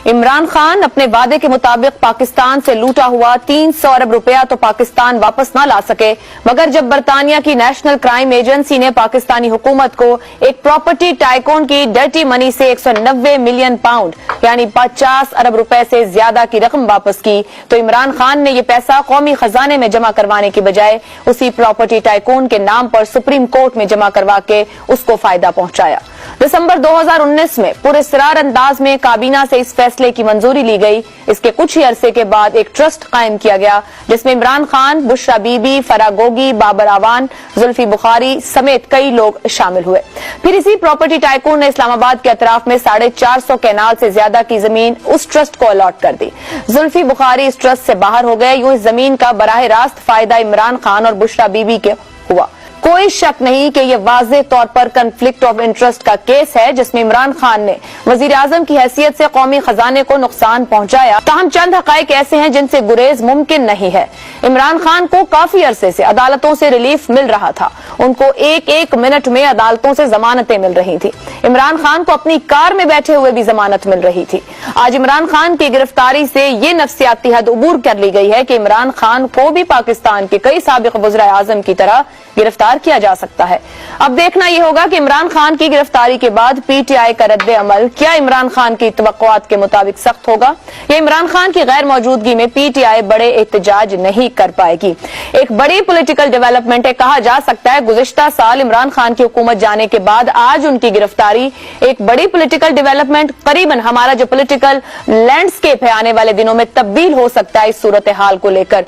इमरान खान अपने वादे के मुताबिक पाकिस्तान से लूटा हुआ 300 अरब रुपया तो पाकिस्तान वापस न ला सके, मगर जब बरतानिया की नेशनल क्राइम एजेंसी ने पाकिस्तानी हुकूमत को एक प्रॉपर्टी टाइकून की डर्टी मनी से 190 मिलियन पाउंड यानी 50 अरब रुपए से ज्यादा की रकम वापस की, तो इमरान खान ने ये पैसा कौमी खजाने में जमा करवाने की बजाय उसी प्रॉपर्टी टाइकून के नाम पर सुप्रीम कोर्ट में जमा करवा के उसको फायदा पहुंचाया। दिसंबर 2019 में पुरस्कार अंदाज में काबीना से इस फैसले की मंजूरी ली गई। इसके कुछ ही अरसे के बाद एक ट्रस्ट कायम किया गया जिसमें इमरान खान, बुशरा बीबी, फराह गोगी, बाबर आवान, जुल्फी बुखारी समेत कई लोग शामिल हुए। फिर इसी प्रॉपर्टी टाइकून ने इस्लामाबाद के अतराफ में 450 कैनाल से ज्यादा की जमीन उस ट्रस्ट को अलॉट कर दी। जुल्फी बुखारी इस ट्रस्ट से बाहर हो गए। यूं इस जमीन का बराह रास्त फायदा इमरान खान और बुशरा बीबी के हुआ। कोई शक नहीं कि यह वाज़ेह तौर पर कन्फ्लिक्ट ऑफ इंटरेस्ट का केस है जिसमें इमरान खान ने वजीर आजम की हैसियत से कौमी खजाने को नुकसान पहुंचाया। ताहम चंद हकायक ऐसे हैं जिनसे गुरेज मुमकिन नहीं है। इमरान खान को काफी अरसे से अदालतों से रिलीफ मिल रहा था। उनको एक एक मिनट में अदालतों से जमानतें मिल रही थी। इमरान खान को अपनी कार में बैठे हुए भी जमानत मिल रही थी। आज इमरान खान की गिरफ्तारी से ये नफ्सियाती हद उबूर कर ली गई है कि इमरान खान को भी पाकिस्तान के कई साबिक वज़ीर आज़म की तरह गिरफ्तार किया जा सकता है। अब देखना यह होगा कि इमरान खान की गिरफ्तारी के बाद पीटीआई का रद्द अमल क्या इमरान खान की तवक्कुआत के मुताबिक सख्त होगा या इमरान खान की गैर मौजूदगी में पीटीआई बड़े एहतजाज नहीं कर पाएगी। एक बड़ी पॉलिटिकल डेवलपमेंट है। कहा जा सकता है गुज़िश्ता साल इमरान खान की हुकूमत जाने के बाद आज उनकी गिरफ्तारी एक बड़ी पॉलिटिकल डेवलपमेंट, करीबन हमारा जो पॉलिटिकल लैंडस्केप है आने वाले दिनों में तब्दील हो सकता है इस सूरत हाल को लेकर।